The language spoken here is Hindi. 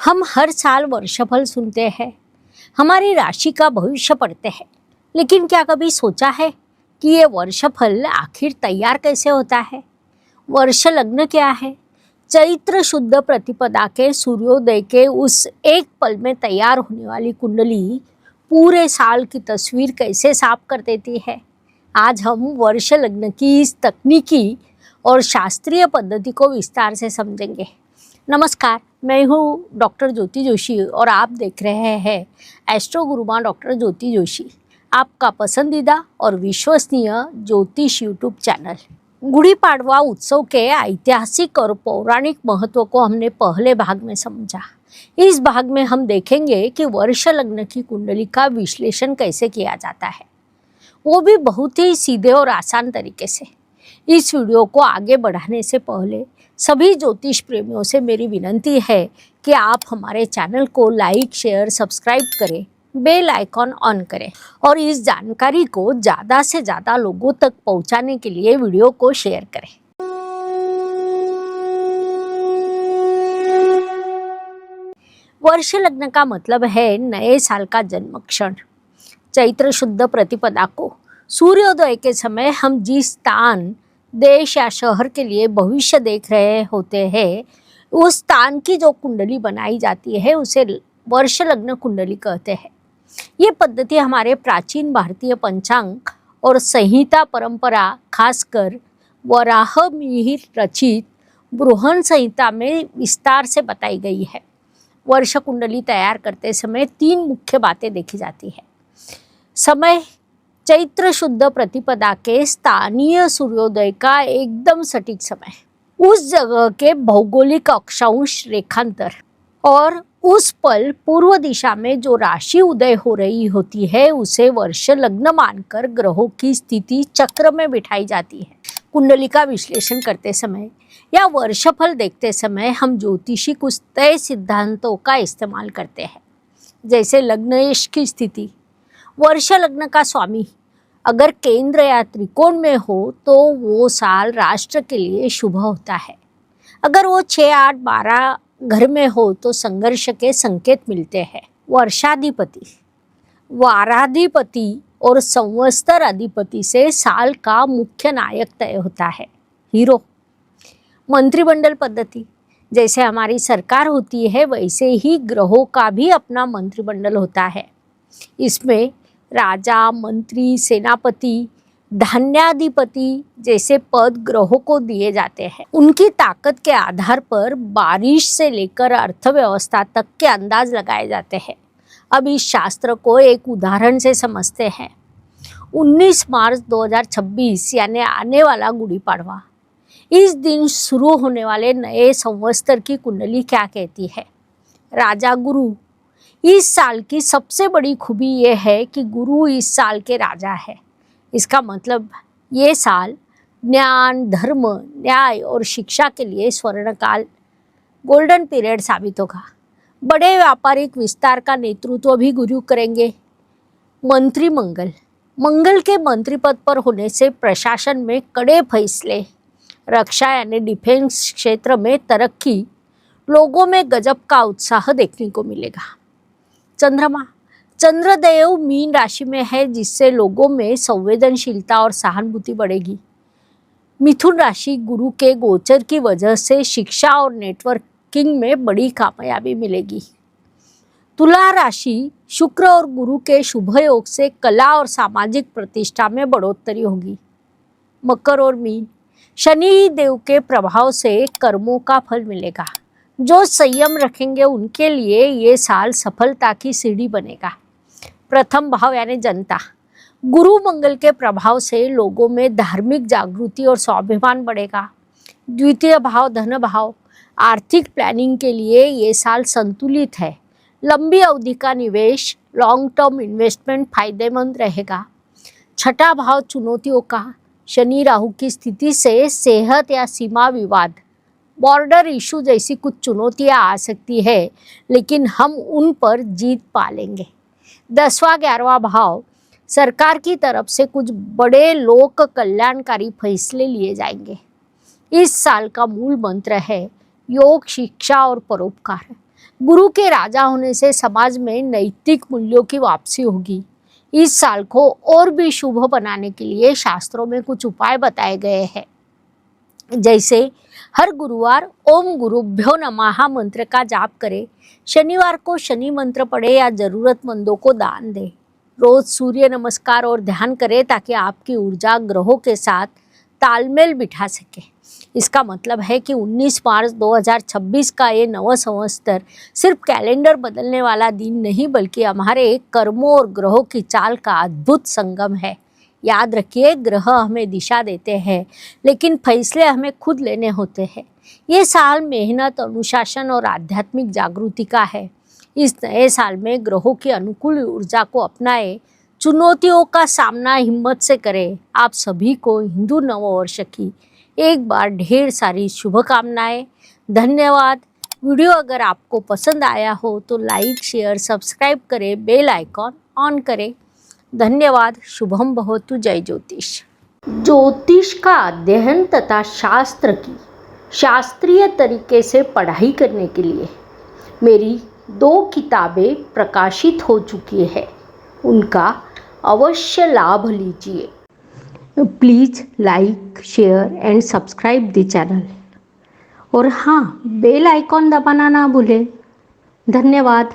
हम हर साल वर्षफल सुनते हैं, हमारी राशि का भविष्य पढ़ते हैं, लेकिन क्या कभी सोचा है कि ये वर्षफल आखिर तैयार कैसे होता है? वर्ष लग्न क्या है? चैत्र शुद्ध प्रतिपदा के सूर्योदय के उस एक पल में तैयार होने वाली कुंडली पूरे साल की तस्वीर कैसे साफ कर देती है? आज हम वर्ष लग्न की इस तकनीकी और शास्त्रीय पद्धति को विस्तार से समझेंगे। नमस्कार, मैं हूँ डॉक्टर ज्योति जोशी और आप देख रहे हैं एस्ट्रो गुरुमा डॉक्टर ज्योति जोशी, आपका पसंदीदा और विश्वसनीय ज्योतिष यूट्यूब चैनल। गुड़ी पाड़वा उत्सव के ऐतिहासिक और पौराणिक महत्व को हमने पहले भाग में समझा। इस भाग में हम देखेंगे कि वर्ष लग्न की कुंडली का विश्लेषण कैसे किया जाता है, वो भी बहुत ही सीधे और आसान तरीके से। इस वीडियो को आगे बढ़ाने से पहले सभी ज्योतिष प्रेमियों से मेरी विनती है कि आप हमारे चैनल को लाइक, शेयर, सब्सक्राइब करें, बेल आइकॉन ऑन करें और इस जानकारी को ज़्यादा से ज़्यादा लोगों तक पहुंचाने के लिए वीडियो को शेयर करें। वर्ष लग्न का मतलब है नए साल का जन्म क्षण। चैत्र शुद्ध प्रतिपदा को सूर्योदय के समय हम जिस स्थान, देश या शहर के लिए भविष्य देख रहे होते हैं, उस स्थान की जो कुंडली बनाई जाती है उसे वर्ष लग्न कुंडली कहते हैं। ये पद्धति हमारे प्राचीन भारतीय पंचांग और संहिता परंपरा, खासकर वराह मिहिर रचित बृहन संहिता में विस्तार से बताई गई है। वर्ष कुंडली तैयार करते समय 3 मुख्य बातें देखी जाती है। समय, चैत्र शुद्ध प्रतिपदा के स्थानीय सूर्योदय का एकदम सटीक समय, उस जगह के भौगोलिक अक्षांश रेखांतर और उस पल पूर्व दिशा में जो राशि उदय हो रही होती है उसे वर्ष लग्न मानकर ग्रहों की स्थिति चक्र में बिठाई जाती है। कुंडली का विश्लेषण करते समय या वर्षफल देखते समय हम ज्योतिषी कुछ तय सिद्धांतों का इस्तेमाल करते हैं, जैसे लग्नेश की स्थिति। वर्ष लग्न का स्वामी अगर केंद्र या त्रिकोण में हो तो वो साल राष्ट्र के लिए शुभ होता है। अगर वो 6, 8, 12 घर में हो तो संघर्ष के संकेत मिलते हैं। वर्षाधिपति, वाराधिपति और संवत्सर अधिपति से साल का मुख्य नायक तय होता है, हीरो। मंत्रिमंडल पद्धति, जैसे हमारी सरकार होती है वैसे ही ग्रहों का भी अपना मंत्रिमंडल होता है। इसमें राजा, मंत्री, सेनापति, धान्याधिपति जैसे पद ग्रहों को दिए जाते हैं। उनकी ताकत के आधार पर बारिश से लेकर अर्थव्यवस्था तक के अंदाज लगाए जाते हैं। अब इस शास्त्र को एक उदाहरण से समझते हैं। 19 मार्च 2026 यानी आने वाला गुड़ी पाड़वा, इस दिन शुरू होने वाले नए संवत्सर की कुंडली क्या कहती है? राजा गुरु, इस साल की सबसे बड़ी खूबी यह है कि गुरु इस साल के राजा है। इसका मतलब ये साल ज्ञान, धर्म, न्याय और शिक्षा के लिए स्वर्णकाल, गोल्डन पीरियड साबित होगा। बड़े व्यापारिक विस्तार का नेतृत्व भी गुरु करेंगे। मंत्री मंगल, मंगल के मंत्री पद पर होने से प्रशासन में कड़े फैसले, रक्षा यानी डिफेंस क्षेत्र में तरक्की, लोगों में गजब का उत्साह देखने को मिलेगा। चंद्रमा, चंद्रदेव मीन राशि में है जिससे लोगों में संवेदनशीलता और सहानुभूति बढ़ेगी। मिथुन राशि, गुरु के गोचर की वजह से शिक्षा और नेटवर्किंग में बड़ी कामयाबी मिलेगी। तुला राशि, शुक्र और गुरु के शुभ योग से कला और सामाजिक प्रतिष्ठा में बढ़ोतरी होगी। मकर और मीन, शनि देव के प्रभाव से कर्मों का फल मिलेगा। जो संयम रखेंगे उनके लिए ये साल सफलता की सीढ़ी बनेगा। प्रथम भाव यानी जनता, गुरु मंगल के प्रभाव से लोगों में धार्मिक जागृति और स्वाभिमान बढ़ेगा। द्वितीय भाव धन भाव, आर्थिक प्लानिंग के लिए ये साल संतुलित है। लंबी अवधि का निवेश, लॉन्ग टर्म इन्वेस्टमेंट फायदेमंद रहेगा। छठा भाव चुनौतियों का, शनि राहु की स्थिति से सेहत या सीमा विवाद, बॉर्डर इशू जैसी कुछ चुनौतियां आ सकती है, लेकिन हम उन पर जीत पा लेंगे। 10वां 11वां भाव, सरकार की तरफ से कुछ बड़े लोक कल्याणकारी फैसले लिए जाएंगे। इस साल का मूल मंत्र है योग, शिक्षा और परोपकार। गुरु के राजा होने से समाज में नैतिक मूल्यों की वापसी होगी। इस साल को और भी शुभ बनाने के लिए शास्त्रों में कुछ उपाय बताए गए हैं, जैसे हर गुरुवार ओम गुरुभ्यो नमः मंत्र का जाप करें, शनिवार को शनि मंत्र पढ़े या जरूरतमंदों को दान दें, रोज सूर्य नमस्कार और ध्यान करें ताकि आपकी ऊर्जा ग्रहों के साथ तालमेल बिठा सके। इसका मतलब है कि 19 मार्च 2026 का ये नव संवत्सर सिर्फ कैलेंडर बदलने वाला दिन नहीं, बल्कि हमारे कर्मों और ग्रहों की चाल का अद्भुत संगम है। याद रखिए, ग्रह हमें दिशा देते हैं, लेकिन फैसले हमें खुद लेने होते हैं। ये साल मेहनत, अनुशासन और आध्यात्मिक जागृति का है। इस नए साल में ग्रहों की अनुकूल ऊर्जा को अपनाएं, चुनौतियों का सामना हिम्मत से करें। आप सभी को हिंदू नववर्ष की एक बार ढेर सारी शुभकामनाएं। धन्यवाद। वीडियो अगर आपको पसंद आया हो तो लाइक, शेयर, सब्सक्राइब करें, बेल आइकॉन ऑन करें। धन्यवाद। शुभम भवतु। जय ज्योतिष। ज्योतिष का अध्ययन तथा शास्त्र की शास्त्रीय तरीके से पढ़ाई करने के लिए मेरी 2 किताबें प्रकाशित हो चुकी है, उनका अवश्य लाभ लीजिए। Please like, share and subscribe the channel, और हाँ, बेल आइकॉन दबाना ना भूलें। धन्यवाद।